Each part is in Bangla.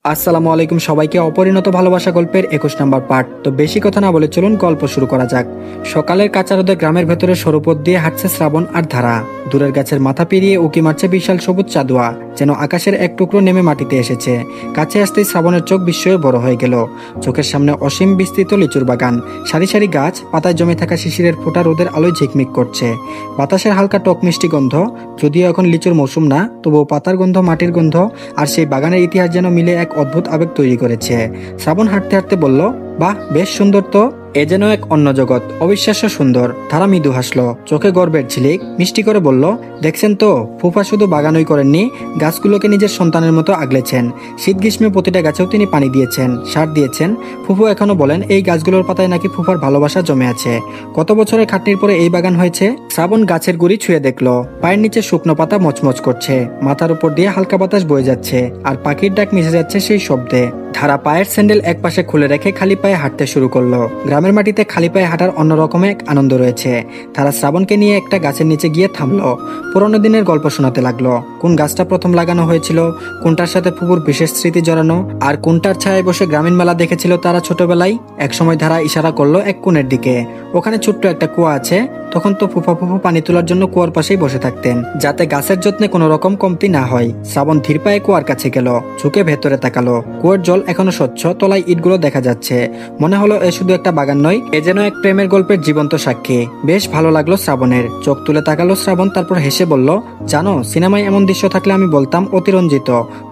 আসসালামু আলাইকুম সবাইকে। অপরিণত ভালোবাসা গল্পের 21 নম্বর পার্ট। তো বেশি কথা না বলে চলুন গল্প শুরু করা যাক। সকালের কাঁচা রোদে গ্রামের ভেতরে সরুপথ দিয়ে হাঁটছে শ্রাবণ আর ধারা। দূরের গাছের মাথা পেরিয়ে উকি মারছে বিশাল সবুজ চাঁদোয়া, যেন আকাশের এক টুকরো নেমে মাটিতে এসেছে। কাছে আসতেই শ্রাবণের চোখ বিস্ময়ে বড় হয়ে গেল। চোখের সামনে অসীম বিস্তৃত লিচুর বাগান, সারি সারি গাছ, পাতায় জমে থাকা শিশিরের ফোঁটা রোদের আলোয় ঝিকমিক করছে। বাতাসের হালকা টক মিষ্টি গন্ধ, যদিও এখন লিচুর মৌসুম না, তবুও পাতার গন্ধ, মাটির গন্ধ আর সেই বাগানের ইতিহাস যেন মিলে এক অদ্ভুত আবেগ তৈরি করেছে। শ্রাবণ হাঁটতে হাঁটতে বলল, বাহ, বেশ সুন্দর তো। এ যেন এক অন্য জগৎ, অবিশ্বাস্য সুন্দর। ধারা মৃদু হাসলো, চোখে গর্বের ঝিলিক, মিষ্টি করে বলল, দেখছেন তো, ফুফা শুধু বাগানই করেননি, গাছগুলোকে নিজের সন্তানের মতো আগলেছেন। শীত গ্রীষ্মে প্রতিটা গাছেও তিনি পানি দিয়েছেন, সার দিয়েছেন। ফুফু এখনো বলেন এই গাছগুলোর পাতায় নাকি ফুফার ভালোবাসা জমে আছে। কত বছরের খাটনির পরে এই বাগান হয়েছে। শ্রাবণ গাছের গুড়ি ছুঁয়ে দেখলো, পায়ের নিচে শুকনো পাতা মচমচ করছে, মাথার উপর দিয়ে হালকা বাতাস বয়ে যাচ্ছে, আর পাখির ডাক মিশে যাচ্ছে সেই শব্দে। ধারা পায়ের স্যান্ডেল একপাশে খুলে রেখে খালি পায়ে হাঁটতে শুরু করলো। গ্রামের মাটিতে খালি পায়ে হাঁটার অন্যরকম এক আনন্দ রয়েছে। তারা শ্রাবণকে নিয়ে একটা গাছের নিচে গিয়ে থামলো। পুরোনো দিনের গল্প শোনাতে লাগলো। কোন গাছটা প্রথম লাগানো হয়েছিল, কোনটার সাথে ফুপুর বিশেষ স্মৃতি জড়ানো, আর কোনটার ছায়ায় বসে গ্রামীণ মেলা দেখেছিল তারা ছোটবেলায়। একসময় ধারা ইশারা করলো এক কোণের দিকে। ওখানে ছোট্ট একটা কুয়া আছে। তখন তো ফুফা ফুফু পানি তোলার জন্য কুয়ার পাশেই বসে থাকতেন, যাতে গাছের যত্নে কোনো রকম কমতি না হয়। শ্রাবণ ধীর পায়ে কুয়ার কাছে গেল, ঝুঁকে ভেতরে তাকালো। কুয়ার জল এখনো স্বচ্ছ, তলায় ইটগুলো দেখা যাচ্ছে। মনে হলো এ শুধু একটা বাগান নয়, এ যেন এক প্রেমের গল্পের জীবন্ত সাক্ষী। বেশ ভালো লাগলো শ্রাবণের। চোখ তুলে তাকালো শ্রাবণ, তারপর হেসে বলল, জানো, সিনেমায় এমন দৃশ্য থাকলে আমি বলতাম অতিরঞ্জিত,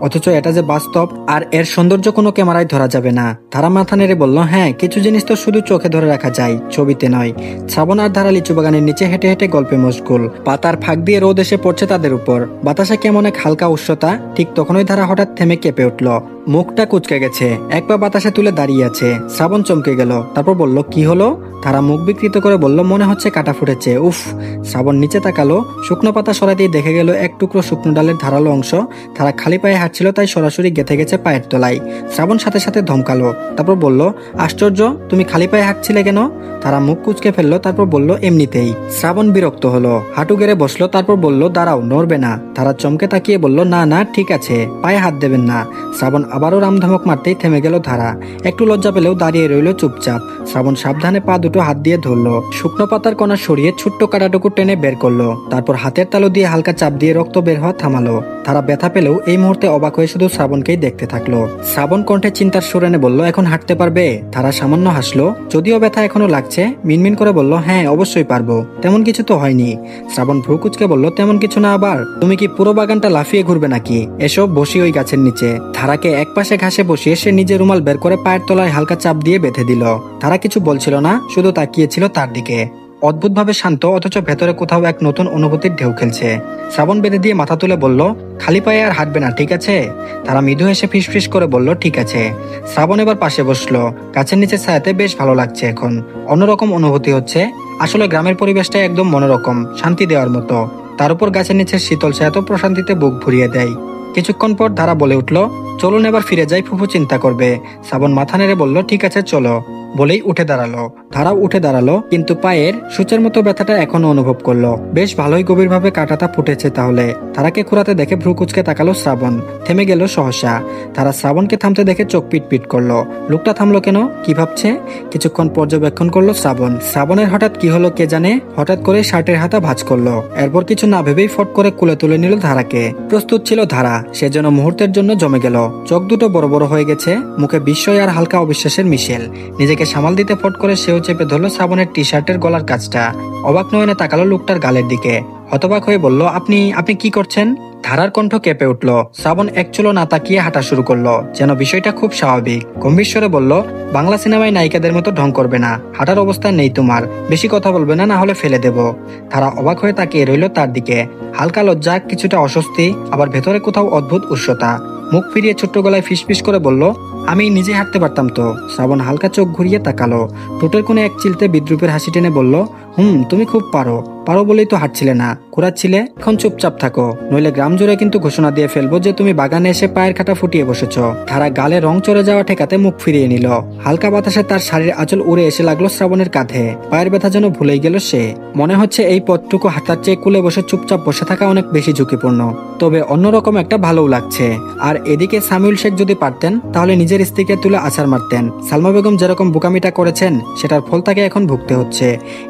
অথচ এটা যে বাস্তব, আর এর সৌন্দর্য কোনো ক্যামেরায় ধরা যাবে না। ধারা মাথা নেড়ে বলল, হ্যাঁ, কিছু জিনিস তো শুধু চোখে ধরে রাখা যায়, ছবিতে নয়। শ্রাবণ আর ধারা লিচু বাগানের নিচে হেঁটে হেঁটে গল্পে মশগুল। পাতার ফাঁক দিয়ে রোদ এসে পড়ছে তাদের উপর, বাতাসে কেমন এক হালকা উষ্ণতা। ঠিক তখনই ধারা হঠাৎ থেমে কেঁপে উঠল, মুখটা কুচকে গেছে, এক পা বাতাসে তুলে দাঁড়িয়ে আছে। শ্রাবণ চমকে গেল, তারপর বলল, কি হলো? ধারা মুখ বিকৃত করে বলল, মনে হচ্ছে কাটা ফুটেছে। উফ! শ্রাবণ নিচে তাকালো, শুকনো পাতা সরাতেই দেখে গেল এক টুকরো শুকনো ডালের ধারালো অংশ। ধারা খালি পায়ে হাঁটছিল, তাই সরাসরি গেঁথে গেছে পায়ের তলায়। শ্রাবণ সাথে সাথে ধমকালো, তারপর বলল, আশ্চর্য, তুমি খালি পায়ে হাঁটছিলে কেন? তারা মুখ কুচকে ফেললো, তারপর বলল, এমনিতেই। শ্রাবণ বিরক্ত হলো, হাঁটু গেড়ে বসলো, তারপর বলল, দাঁড়াও, নড়বে না। তারা চমকে তাকিয়ে বলল, না না, ঠিক আছে, পায়ে হাত দেবেন না। শ্রাবণ আবারও রামধমক মারতেই থেমে গেল ধারা। একটু লজ্জা পেলেও দাঁড়িয়ে রইল চুপচাপ। শ্রাবণ সাবধানে পা দুটো হাত দিয়ে ধরলো, শুকনো পাতার কণা সরিয়ে ছোট্ট কাঁটাটুকু টেনে বের করলো। তারপর হাতের তালু দিয়ে হালকা চাপ দিয়ে রক্ত বের হওয়া থামালো। তারা ব্যথা পেলেও এই মুহূর্তে অবাক হয়ে শুধু শ্রাবণকেই দেখতে থাকলো। শ্রাবণ কণ্ঠে চিন্তার সুর এনে বলল, এখন হাঁটতে পারবে? তারা সামান্য হাসলো, যদিও ব্যথা এখনো লাগছে। মিনমিন করে বলল, হ্যাঁ, অবশ্যই পারবো, তেমন কিছু তো হয়নি। শ্রাবণ ভ্রু কুচকে বলল, তেমন কিছু না আবার? তুমি কি পুরো বাগানটা লাফিয়ে ঘুরবে নাকি? এসব, বসি ওই গাছের নিচে। ধারাকে এক পাশে ঘাসে বসিয়ে সে নিজের রুমাল বের করে পায়ের তলায় হালকা চাপ দিয়ে বেঁধে দিল। তারা কিছু বলছিল না, শুধু তাকিয়েছিল তার দিকে। অদ্ভুতভাবে শান্ত, অথচ ভেতরে কোথাও এক নতুন অনুভূতির ঢেউ খেলছে। শ্রাবণ বেঁধে দিয়ে মাথা তুলে বলল, খালি পায়ে আর হাঁটবে না, ঠিক আছে? তারা মৃদু হেসে ফিসফিস করে বলল, ঠিক আছে। শ্রাবণ এবার পাশে বসলো। গাছের নিচে ছায়াতে বেশ ভালো লাগছে এখন, অন্যরকম অনুভূতি হচ্ছে। আসলে গ্রামের পরিবেশটা একদম মনোরকম, শান্তি দেওয়ার মতো। তার উপর গাছের নিচে শীতল ছায়া তো প্রশান্তিতে বুক ভরিয়ে দেয়। কিছুক্ষণ পর ধারা বলে উঠল, চলুন এবার ফিরে যাই, ফুফু চিন্তা করবে। শ্রাবণ মাথা নেড়ে বলল, ঠিক আছে, চলো। বলেই উঠে দাঁড়ালো। ধারাও উঠে দাঁড়ালো, কিন্তু পায়ের সূচের মতো ব্যথাটা এখনো অনুভব করলো। বেশ ভালোই গভীরভাবে কাঁটাটা ফুটেছে তাহলে। তারাকে খুঁড়াতে দেখে ভ্রু কুচকে তাকালো শ্রাবণ, থেমে গেল সহসা। তারা শ্রাবণকে থামতে দেখে চোখ পিট পিট করলো। লোকটা থামলো কেন, কি ভাবছে? কিছুক্ষণ পর্যবেক্ষণ করলো শ্রাবণ। শ্রাবণের হঠাৎ কি হলো কে জানে, হঠাৎ করে শার্টের হাতা ভাঁজ করলো। এরপর কিছু না ভেবেই ফট করে কোলে তুলে নিল ধারাকে। প্রস্তুত ছিল ধারা, সে যেন মুহূর্তের জন্য জমে গেল। চোখ দুটো বড় বড় হয়ে গেছে, মুখে বিস্ময় আর হালকা অবিশ্বাসের মিশেল। নিজেকে সামাল দিতে ফট করে সেও চেপে ধরলো শ্রাবণের টি শার্টের গলার কাজটা। অবাক নয়নে তাকালো লোকটার গালের দিকে, হতবাক হয়ে বলল, আপনি আপনি কি করছেন? ধারার কণ্ঠ কেঁপে উঠল। শ্রাবণ এক চুলো না তাকিয়ে হাঁটা শুরু করলো, যেন বিষয়টা খুব স্বাভাবিক। গম্ভীর স্বরে বলল, বাংলা সিনেমায় নায়িকাদের মতো ঢং করবে না, হাঁটার অবস্থায় নেই তোমার, বেশি কথা বলবে না, না হলে ফেলে দেব। ধারা অবাক হয়ে তাকিয়ে রইল তার দিকে, হালকা লজ্জা, কিছুটা অস্বস্তি, আবার ভেতরে কোথাও অদ্ভুত উষ্ণতা। মুখ ফিরিয়ে ছোট্ট গলায় ফিসফিস করে বলল, আমি নিজে হাঁটতে পারতাম তো। শ্রাবণ হালকা চোখ ঘুরিয়ে তাকালো, ঠোঁটের কোণে এক চিলতে বিদ্রুপের হাসি টেনে বলল, তুমি খুব পারো, পারো বলেই তো হাঁটছিলে না। ঘোরাচ্ছিলে, এখন চুপচাপ থাকো, নইলে গ্রাম জুড়ে কিন্তু ঘোষণা দিয়ে ফেলবো যে তুমি বাগানে এসে পায়ের কাঁটা ফুটিয়ে বসেছ। ধারা গালে রং চড়ে যাওয়া ঠেকাতে মুখ ফিরিয়ে নিল। হালকা বাতাসে তার শাড়ির আঁচল উড়ে এসে লাগলো শ্রাবণের কাঁধে। পায়ের ব্যথা যেন ভুলেই গেল সে। মনে হচ্ছে এই পথটুকু হাঁটার চেয়ে কুলে বসে চুপচাপ বসে থাকা অনেক বেশি ঝুঁকিপূর্ণ। তবে অন্যরকম একটা ভালোও লাগছে। আর এদিকে সামিউল শেখ যদি পারতেন তাহলে নিজের স্ত্রীকে তুলে আছাড় মারতেন। সালমা বেগম যেরকম বোকামিটা করেছেন সেটার ফল তাকে এখন ভুগতে হচ্ছে।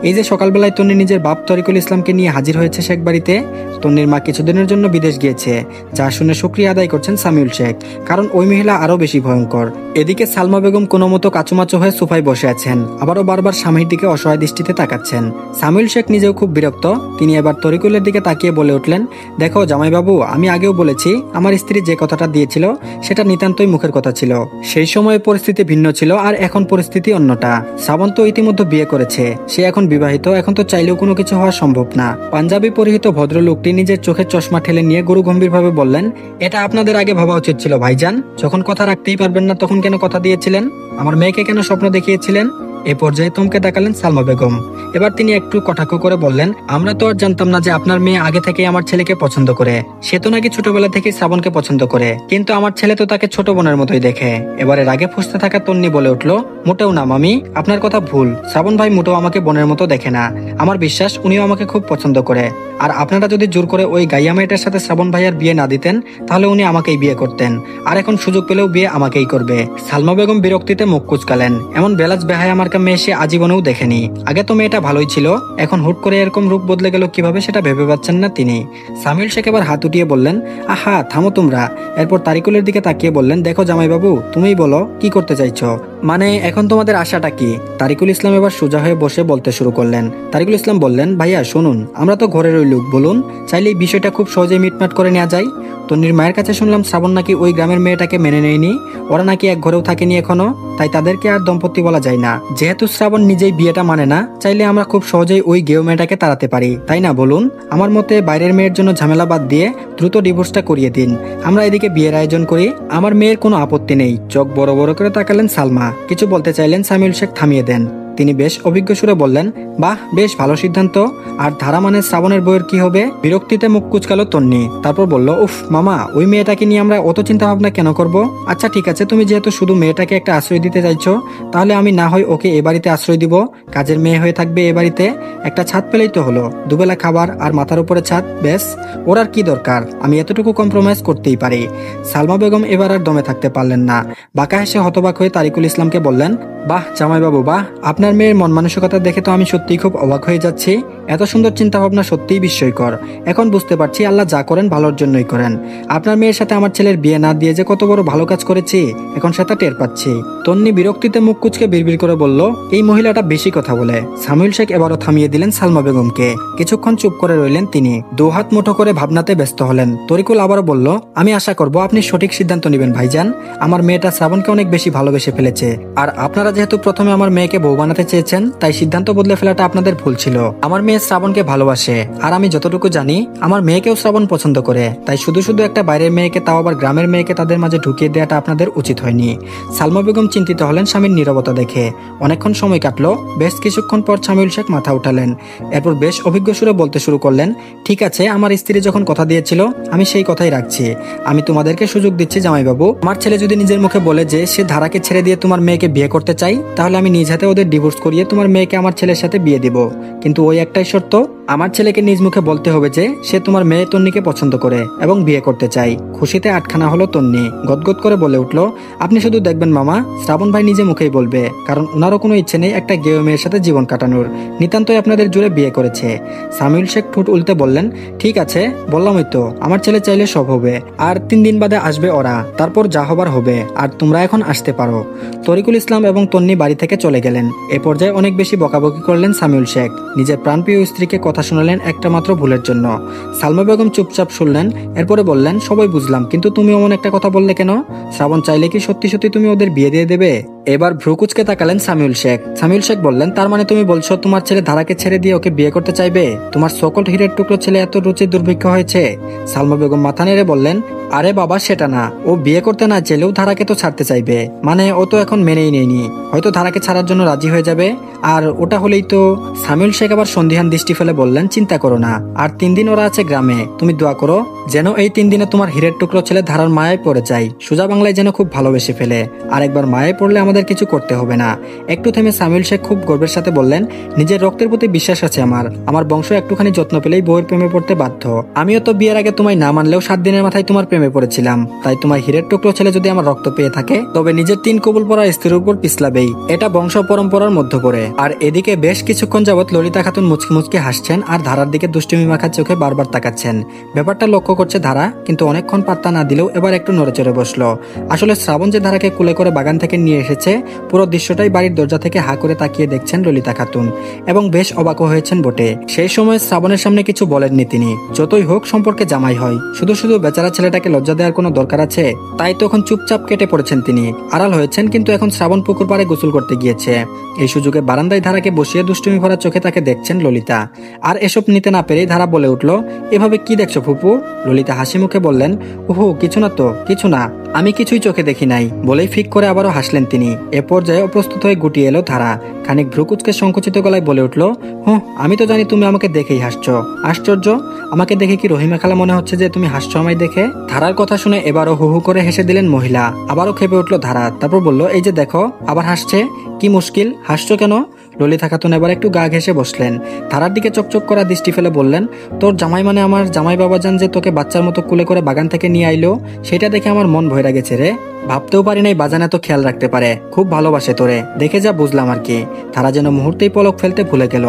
এই যে সকালবেলায় তন্নি নিজের বাপ তরিকুল ইসলামকে নিয়ে হাজির হয়েছে শেখ বাড়িতে, তন্নির মা কিছুদিনের জন্য বিদেশ গিয়েছে, যা শুনে শুকরিয়া আদায় করছেন সামিউল শেখ, কারণ ওই মহিলা আরো বেশি ভয়ঙ্কর। এদিকে সালমা বেগম কোনো মতো কাচুমাচু হয়ে সোফায় বসে আছেন, আবারও বারবার স্বামীর দিকে অসহায় দৃষ্টিতে তাকাচ্ছেন। সামিউল শেখ নিজেও খুব বিরক্ত। তিনি এবার তরিকুলের দিকে তাকিয়ে বলে উঠলেন, দেখো জামাইবাবু, আমি আগেও বলেছি আমার স্ত্রী যে কথাটা দিয়েছিল সেটা নিতান্তই মুখের কথা ছিল। সেই সময় পরিস্থিতি ভিন্ন ছিল, আর এখন পরিস্থিতি অন্যটা। শ্রাবণ তো ইতিমধ্যে বিয়ে করেছে, সে এখন বিবাহিত, এখন তো চাইলেও কোনো কিছু হওয়া সম্ভব না। পাঞ্জাবি পরিহিত ভদ্রলোকটি নিজের চোখের চশমা ঠেলে নিয়ে গুরু গম্ভীরভাবে বললেন, এটা আপনাদের আগে ভাবা উচিত ছিল ভাইজান। যখন কথা রাখতেই পারবেন না তখন কেন কথা দিয়েছিলেন? আমার মেয়েকে কেন স্বপ্ন দেখিয়েছিলেন? এ পর্যায়ে থমকে তাকালেন সালমা বেগম। এবার তিনি একটু কটাক্ষ করে বললেন, আমরা তো আর জানতাম না যে আপনার মেয়ে আগে থেকে আমার ছেলেকে পছন্দ করে। সে তো নাকি ছোটবেলা থেকে শ্রাবণকে পছন্দ করে, কিন্তু আমার ছেলে তো তাকে ছোট বোনের মতোই দেখে। এবারে রাগে ফুঁসতে থাকা তন্নি বলে উঠল, মোটেও না মামি, আপনার কথা ভুল। শ্রাবণ ভাই মোটেও আমাকে বোনের মতো দেখে না। আমার বিশ্বাস উনিও আমাকে খুব পছন্দ করে। আর আপনারা যদি জোর করে ওই গাইয়া মেয়েটার সাথে শ্রাবণ ভাইয়ার বিয়ে না দিতেন তাহলে উনি আমাকেই বিয়ে করতেন, আর এখন সুযোগ পেলেও বিয়ে আমাকেই করবে। সালমা বেগম বিরক্তিতে মুখ কুচকালেন। এমন বেলাজ বেহায়া মার্কা মেয়ে সে আজীবনেও দেখেনি। আগে তো মেয়েটা ভালোই ছিল, এখন হুট করে এরকম রূপ বদলে গেল কিভাবে সেটা ভেবে পাচ্ছেন না তিনি। সামিউল শেখ এবার হাত উঠিয়ে বললেন, আহা থামো তোমরা। এরপর তারিকুলের দিকে তাকিয়ে বললেন, দেখো জামাইবাবু, তুমিই বলো কি করতে চাইছো, মানে এখন তোমাদের আশাটা কি? তারিকুল ইসলাম এবার সোজা হয়ে বসে বলতে শুরু করলেন। তারিকুল ইসলাম বললেন, ভাইয়া শুনুন, আমরা তো ঘরের ওই লোক, বলুন চাইলে এই বিষয়টা খুব সহজেই মিটমাট করে নেওয়া যায়। তন্নির মায়ের কাছে শুনলাম শ্রাবণ নাকি ওই গ্রামের মেয়েটাকে মেনে নেয়নি, ওরা নাকি এক ঘরেও থাকেনি এখনো, তাই তাদেরকে আর দম্পতি বলা যায় না। যেহেতু শ্রাবণ নিজেই বিয়েটা মানে না, চাইলে আমরা খুব সহজেই ওই গেও মেয়েটাকে তাড়াতে পারি, তাই না বলুন? আমার মতে বাইরের মেয়ের জন্য ঝামেলা বাদ দিয়ে দ্রুত ডিভোর্সটা করিয়ে দিন, আমরা এদিকে বিয়ের আয়োজন করি। আমার মেয়ের কোনো আপত্তি নেই। চোখ বড় বড় করে তাকালেন সালমা। কিছু বলতে চাইলেন, সামিউল শেখ থামিয়ে দেন। তিনি বেশ অভিজ্ঞ সুরে বললেন, বাহ, বেশ ভালো সিদ্ধান্ত। আর ধারা মানে শ্রাবণের বইয়ের কি হবে? বিরক্তিতে মুখ কুচকালো তন্নি। তারপর বলল, উফ মামা, ওই মেয়েটাকে নিয়ে আমরা অত চিন্তা ভাবনা কেন করব? আচ্ছা ঠিক আছে, তুমি যেহেতু শুধু মেয়েটাকে একটা আশ্রয় দিতে চাইছো, তাহলে আমি না হয় ওকে এ বাড়িতে আশ্রয় দিব। কাজের মেয়ে হয়ে থাকবে এ বাড়িতে, একটা ছাদ পেলেই তো হলো, দুবেলা খাবার আর মাথার উপরে ছাদ, বেশ। ওর আর কি দরকার? আমি এতটুকু কম্প্রোমাইজ করতেই পারি। সালমা বেগম এবার আর দমে থাকতে পারলেন না। বাঁকা হেসে হতবাক হয়ে তারিকুল ইসলামকে বললেন, বাহ জামাইবাবু বাহ, আপনার মেয়ের মন মানসিকতা দেখে তো আমি সত্যিই খুব অবাক হয়ে যাচ্ছি। এত সুন্দর চিন্তা ভাবনা সত্যিই বিস্ময়কর। এখন বুঝতে পারছি আল্লাহ যা করেন ভালোর জন্যই করেন। আপনার মেয়ের সাথে আমার ছেলের বিয়ে না দিয়ে যে কত বড় ভালো কাজ করেছি এখন সেটা টের পাচ্ছি। তন্নি বিরক্তিতে মুখ কুচকে বিড়বিড় করে বলল, এই মহিলাটা বেশি কথা বলে। সামিউল শেখ এবারও থামিয়ে দিলেন সালমা বেগমকে। কিছুক্ষণ চুপ করে রইলেন তিনি, দুহাত মুঠো করে ভাবনাতে ব্যস্ত হলেন। তরিকুল আবারও বলল, আমি আশা করব আপনি সঠিক সিদ্ধান্ত নেবেন ভাইজান। আমার মেয়েটা শ্রাবণকে অনেক বেশি ভালোবেসে ফেলেছে, আর আপনারা যেহেতু প্রথমে আমার মেয়েকে বউ বানাতে চেয়েছেন, তাই সিদ্ধান্ত বদলে ফেলাটা আপনাদের ভুল ছিল। আমার মেয়ে শ্রাবণকে ভালোবাসে, আর আমি যতটুকু জানি আমার মেয়েকেও শ্রাবণ পছন্দ করে, তাই শুধু শুধু একটা বাইরের মেয়েকে, তাও আবার গ্রামের মেয়েকে তাদের মাঝে ঢুকিয়ে দেওয়াটা আপনাদের উচিত হয়নি। সালমা বেগম চিন্তিত হলেন স্বামীর নীরবতা দেখে। অনেকক্ষণ সময় কাটলো। বেশ কিছুক্ষণ পর সামিউল শেখ মাথা উঠালেন। এরপর বেশ অভিজ্ঞ সুরে বলতে শুরু করলেন, ঠিক আছে, আমার স্ত্রী যখন কথা দিয়েছিল আমি সেই কথাই রাখছি। আমি তোমাদেরকে সুযোগ দিচ্ছি জামাইবাবু। আমার ছেলে যদি নিজের মুখে বলে যে সে ধারাকে ছেড়ে দিয়ে তোমার মেয়েকে বিয়ে করতে চাই, তাহলে আমি নিজ হাতে ওদের ডিভোর্স করিয়ে তোমার মেয়েকে আমার ছেলের সাথে বিয়ে দিব। কিন্তু ওই একটাই শর্ত, আমার ছেলেকে নিজ মুখে বলতে হবে যে সে তোমার মেয়ে তন্নিকে পছন্দ করে এবং বিয়ে করতে চাই। খুশিতে আটখানা হলো তন্নি। গদগদ করে বলে উঠলো, আপনি শুধু দেখবেন মামা, শ্রাবণ ভাই নিজে মুখেই বলবে, কারণ ওনারও কোনো ইচ্ছে নেই একটা গেয় মেয়ের সাথে জীবন কাটানোর। নিতান্তই আপনাদের জুড়ে বিয়ে করেছে। সামিউল শেখ ঠোঁট উল্টে বললেন, ঠিক আছে, বললামই তো, আমার ছেলে চাইলে সব হবে। আর 3 দিন বাদে আসবে ওরা, তারপর যা হবার হবে। আর তোমরা এখন আসতে পারো। তরিকুল ইসলাম এবং তন্নি বাড়ি থেকে চলে গেলেন। এ পর্যায়ে অনেক বেশি বকাবকি করলেন সামিউল শেখ। নিজের প্রাণপ্রিয় স্ত্রীকে কথা শোনালেন একটা মাত্র ভুলের জন্য। সালমা বেগম চুপচাপ শুনলেন। এরপরে বললেন, সবাই বুঝলাম, কিন্তু তুমি এমন একটা কথা বললে কেন? শ্রাবণ চাইলে কি সত্যি সত্যি তুমি ওদের বিয়ে দিয়ে দেবে? এবার ভ্রুকুচকে তাকালেন সামিউল শেখ। সামিউল শেখ বললেন, তার মানে তুমি বলছো তোমার ছেলে ধারাকে ছেড়ে দিয়ে ওকে বিয়ে করতে চাইবে? তোমার সকল হীরের টুকরো ছেলে এত রুচি দুর্ভিক্ষ হয়েছে? সালমা বেগম মাথা নেড়ে বললেন, আরে বাবা সেটা না, ও বিয়ে করতে না চাইলেও ধারাকে তো ছাড়তে চাইবে, মানে ও তো এখন মেনেই নেয়নি, হয়তো ধারাকে ছাড়ার জন্য রাজি হয়ে যাবে। আর ওটা হলেই তো। সামিউল শেখ আবার সন্দিহান দৃষ্টি ফেলে বললেন, চিন্তা করো না, আর 3 দিন ওরা আছে গ্রামে, তুমি দোয়া করো যেন এই 3 দিনে তোমার হীরের টুকরো ছেলে ধারার মায়ায় পড়ে যায়, সোজা বাংলায় যেন খুব ভালোবেসে ফেলে। আর একবার মায়ায় পড়লে আমাদের কিছু করতে হবে না। একটু থেমে সামিউল শেখ খুব গর্বের সাথে বললেন, নিজের রক্তের প্রতি বিশ্বাস আছে আমার বংশ একটুখানি যত্ন পেলেই বউয়ের প্রেমে পড়তে বাধ্য। আমিও তো বিয়ের আগে তোমায় না মানলেও 7 দিনের মাথায় তোমার প্রেমে পড়েছিলাম, তাই তোমার হীরের টুকরো ছেলে যদি আমার রক্ত পেয়ে থাকে তবে নিজের 3 কবুল পড়া স্ত্রীর উপর পিছলাবেই, এটা বংশ পরম্পরার মধ্যে পড়ে। আর এদিকে বেশ কিছুক্ষণ যাবৎ ললিতা খাতুন মুচকি মুচকি হাসছেন আর ধারার দিকে দুষ্টুমি মাখা চোখে বারবার তাকাচ্ছেন। ব্যাপারটা লক্ষ্য করছে ধারা, কিন্তু অনেকক্ষণ পাত্তা না দিলেও এবার একটু নড়ে চড়ে বসলো। আসলে শ্রাবণ যে ধারাকে কুলে করে বাগান থেকে নিয়ে এসেছে, পুরো দৃশ্যটাই বাড়ির দরজা থেকে হা করে তাকিয়ে দেখছেন ললিতা খাতুন, এবং বেশ অবাক হয়েছেন বটে। সেই সময় শ্রাবণের সামনে কিছু বলেননি তিনি, যতই হোক সম্পর্কে জামাই হয়, শুধু শুধু বেচারা ছেলেটাকে লজ্জা দেওয়ার কোনো দরকার আছে? তাই তখন চুপচাপ কেটে পড়েছেন তিনি, আড়াল হয়েছেন। কিন্তু এখন শ্রাবণ পুকুর পাড়ে গোসল করতে গিয়েছে, এই সুযোগে বারান্দায় ধারাকে বসিয়ে দুষ্টুমি ভরা চোখে তাকে দেখছেন ললিতা। আর এসব নিতে না পেরেই ধারা বলে উঠল, এভাবে কি দেখছো ফুপু? ললিতা হাসি মুখে বললেন, ওহো কিছু না তো, কিছু না, আমি কিছুই চোখে দেখি নাই, বলেই ফিক করে আবারও হাসলেন তিনি। এ পর্যায়ে অপ্রস্তুত হয়ে গুটিয়ে এলো ধারা, খানিক ভ্রুকুচকে সংকুচিত গলায় বলে উঠল, আমি তো জানি তুমি আমাকে দেখেই হাসছো, আশ্চর্য, আমাকে দেখে কি রহিমা খালা মনে হচ্ছে যে তুমি হাসছো আমায় দেখে? ধারার কথা শুনে এবারও হু হু করে হেসে দিলেন মহিলা। আবারও খেপে উঠল ধারা, তারপর বলল, এই যে দেখো আবার হাসছে, কি মুশকিল, হাসছো কেন? ললিতা খাতুন এবার একটু গা ঘেঁষে বসলেন। ধারার দিকে চকচক করা দৃষ্টি ফেলে বললেন, তোর জামাই মানে আমার জামাই বাবাজান যে তোকে বাচ্চার মতো কুলে করে বাগান থেকে নিয়ে আইলো, সেটা দেখে আমার মন ভয়রা গেছে রে। ভাবতেও পারি নাই বাজান এত খেয়াল রাখতে পারে, খুব ভালোবাসে তোরে, দেখে যা বুঝলাম আর কি। তারা যেন মুহূর্তেই পলক ফেলতে ভুলে গেল,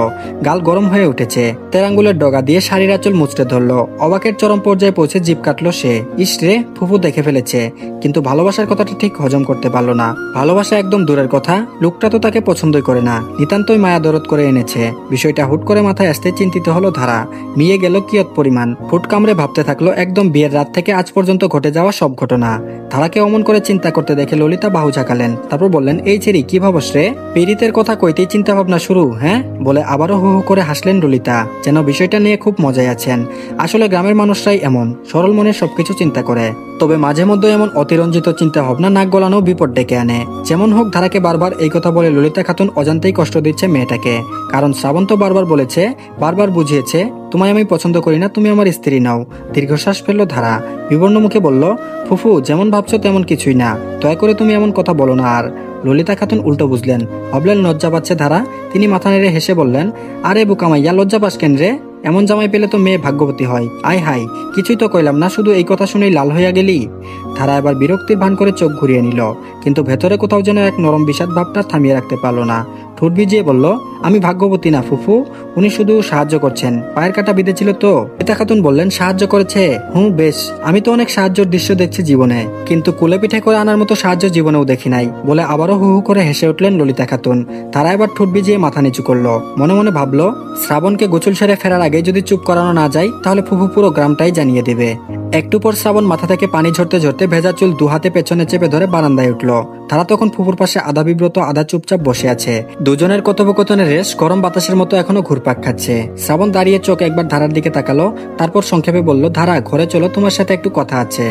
গাল গরম হয়ে উঠেছে, তেরাঙ্গুলের ডগা দিয়ে শাড়ির আঁচল মুচড়ে ধরলো, অবাকের চরম পর্যায়ে পৌঁছে জিভ কাটলো সে। ইস রে, ফুফু দেখে ফেলেছে, কিন্তু ভালোবাসার কথাটা ঠিক হজম করতে পারলো না। ভালোবাসা একদম দূরের কথা, লোকটা তো তাকে পছন্দই করে না, নিতান্তই মায়া দরদ করে এনেছে। বিষয়টা হুট করে মাথায় আসতে চিন্তিত হলো ধারা, মিয়ে গেল কিয়ত পরিমাণ। ফুট কামড়ে ভাবতে থাকলো একদম বিয়ের রাত থেকে আজ পর্যন্ত ঘটে যাওয়া সব ঘটনা। ধারাকে অমন করে চিন্তা করতে দেখে ললিতা বাহু ঝাঁকালেন, তারপর বললেন, এই ছেড়ি কি ভাবস রে? পীড়িতের কথা কইতেই চিন্তা ভাবনা শুরু, হ্যাঁ? বলে আবারও হু হু করে হাসলেন ললিতা, যেন বিষয়টা নিয়ে খুব মজায় আছেন। আসলে গ্রামের মানুষরাই এমন সরল মনে সবকিছু চিন্তা করে, তবে মাঝে মধ্যে এমন অতিরঞ্জিত চিন্তা ভাবনা নাক গলানো বিপদ ডেকে আনে। যেমন হোক ধারাকে বারবার এই কথা বলে ললিতা খাতুন অজান্তেই কষ্ট দিচ্ছে মেয়েটাকে, কারণ শ্রাবণ তো বারবার বলেছে, বারবার বুঝিয়েছে, তোমায় আমি পছন্দ করি না, তুমি আমার স্ত্রী নাও। দীর্ঘশ্বাস ফেললো ধারা, বিবর্ণ মুখে বলল, ফুফু যেমন ভাবছো তেমন কিছুই না, দয়া করে তুমি এমন কথা বলো না আর। ললিতা খাতুন উল্টো বুঝলেন, ভাবলেন লজ্জা পাচ্ছে ধারা। তিনি মাথা নেড়ে হেসে বললেন, আরে বোকামাইয়া, লজ্জা পাস কেন রে? এমন জামাই পেলে তো মেয়ে ভাগ্যবতী হয়। আয় হাই, কিছুই তো কইলাম না, শুধু এই কথা শুনেই লাল হইয়া গেলি। ধারা এবার বিরক্তির ভান করে চোখ ঘুরিয়ে নিল, কিন্তু ভেতরে কোথাও যেন এক নরম বিষাদ ভাবটা থামিয়ে রাখতে পারল না। ঠোঁট ভিজিয়ে বলল, আমি ভাগ্যবতী না ফুফু, উনি শুধু সাহায্য করছেন, পায়ের কাটা বিঁধেছিল তো। ললিতা খাতুন বললেন, সাহায্য করেছে? বেশ, আমি তো অনেক সাহায্যের দৃশ্য দেখছি জীবনে, কিন্তু কুলে পিঠে করে আনার মতো সাহায্য জীবনেও দেখি নাই, বলে আবারও হু হু করে হেসে উঠলেন ললিতা খাতুন। তারা এবার ঠোঁট ভিজিয়ে মাথা নিচু করলো, মনে মনে ভাবলো, শ্রাবণকে গোসল সেরে ফেরার আগে যদি চুপ করানো না যায় তাহলে ফুফু পুরো গ্রামটাই জানিয়ে দেবে। একটু পর শ্রাবণ মাথা থেকে পানি ঝরতে ঝরতে ভেজা চুল দুহাতে পেছনে চেপে ধরে বারান্দায় উঠলো। তারা তখন ফুপুর পাশে আধা বিব্রত আধা চুপচাপ বসে আছে। দুজনের কথোপকথনের রেশ গরম বাতাসের মতো এখনো ঘুরপাক খাচ্ছে। শ্রাবণ দাঁড়িয়ে চোখ একবার ধারার দিকে তাকালো, তারপর সংক্ষেপে বলল, ধারা ঘরে চলো, তোমার সাথে একটু কথা আছে।